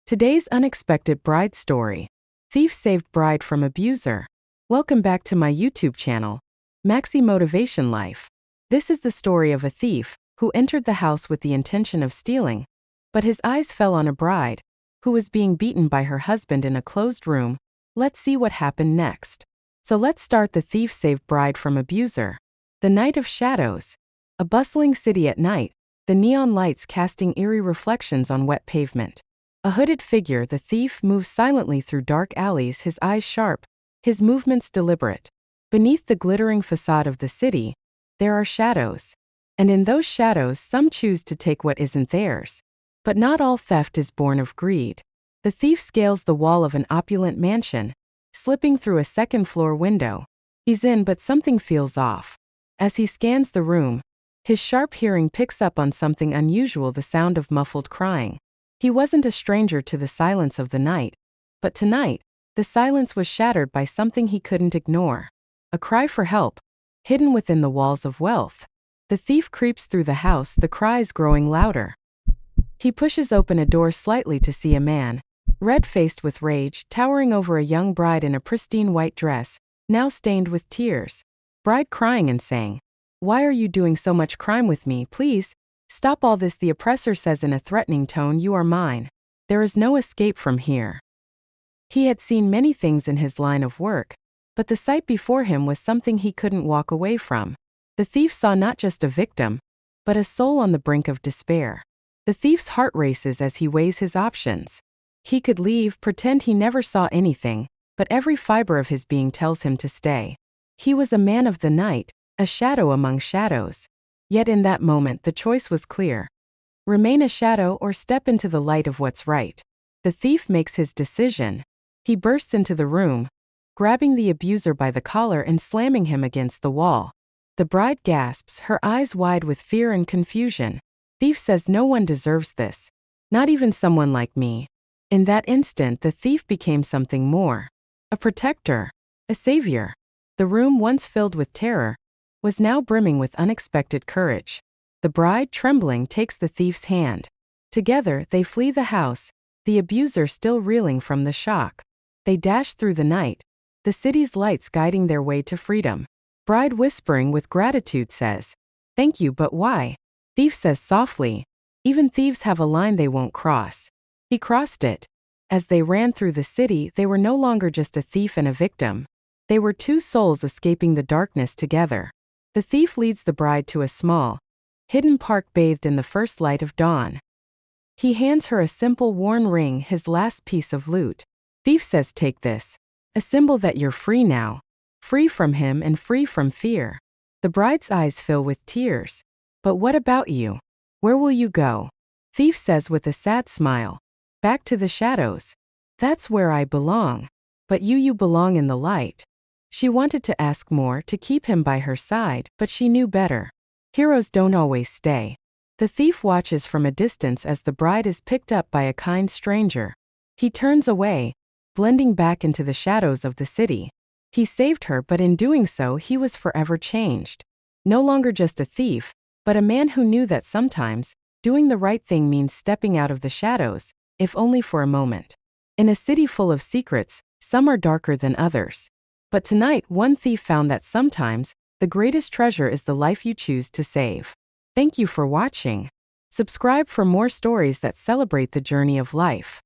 Today's unexpected bride story. Thief saved bride from abuser. Welcome back to my YouTube channel, Maxi Motivation Life. This is the story of a thief who entered the house with the intention of stealing, but his eyes fell on a bride who was being beaten by her husband in a closed room. Let's see what happened next. So let's start. The thief saved bride from abuser. The night of shadows. A bustling city at night, the neon lights casting eerie reflections on wet pavement. A hooded figure, the thief, moves silently through dark alleys, his eyes sharp, his movements deliberate. Beneath the glittering facade of the city, there are shadows. And in those shadows, some choose to take what isn't theirs. But not all theft is born of greed. The thief scales the wall of an opulent mansion, slipping through a second-floor window. He's in, but something feels off. As he scans the room, his sharp hearing picks up on something unusual, the sound of muffled crying. He wasn't a stranger to the silence of the night, but tonight, the silence was shattered by something he couldn't ignore. A cry for help, hidden within the walls of wealth. The thief creeps through the house, the cries growing louder. He pushes open a door slightly to see a man, red-faced with rage, towering over a young bride in a pristine white dress, now stained with tears. Bride crying and saying, "Why are you doing so much crime with me? Please, stop all this," the oppressor says in a threatening tone. "You are mine. There is no escape from here." He had seen many things in his line of work, but the sight before him was something he couldn't walk away from. The thief saw not just a victim, but a soul on the brink of despair. The thief's heart races as he weighs his options. He could leave, pretend he never saw anything, but every fiber of his being tells him to stay. He was a man of the night, a shadow among shadows. Yet in that moment the choice was clear. Remain a shadow or step into the light of what's right. The thief makes his decision. He bursts into the room, grabbing the abuser by the collar and slamming him against the wall. The bride gasps, her eyes wide with fear and confusion. Thief says, "No one deserves this. Not even someone like me." In that instant, the thief became something more. A protector, a savior. The room, once filled with terror, was now brimming with unexpected courage. The bride, trembling, takes the thief's hand. Together, they flee the house, the abuser still reeling from the shock. They dash through the night, the city's lights guiding their way to freedom. Bride, whispering with gratitude, says, "Thank you, but why?" Thief says softly, "Even thieves have a line they won't cross." He crossed it. As they ran through the city, they were no longer just a thief and a victim. They were two souls escaping the darkness together. The thief leads the bride to a small, hidden park bathed in the first light of dawn. He hands her a simple worn ring, his last piece of loot. Thief says, "Take this. A symbol that you're free now. Free from him and free from fear." The bride's eyes fill with tears. "But what about you? Where will you go?" Thief says with a sad smile, "Back to the shadows. That's where I belong. But you belong in the light." She wanted to ask more, to keep him by her side, but she knew better. Heroes don't always stay. The thief watches from a distance as the bride is picked up by a kind stranger. He turns away, blending back into the shadows of the city. He saved her, but in doing so he was forever changed. No longer just a thief, but a man who knew that sometimes, doing the right thing means stepping out of the shadows, if only for a moment. In a city full of secrets, some are darker than others. But tonight, one thief found that sometimes, the greatest treasure is the life you choose to save. Thank you for watching. Subscribe for more stories that celebrate the journey of life.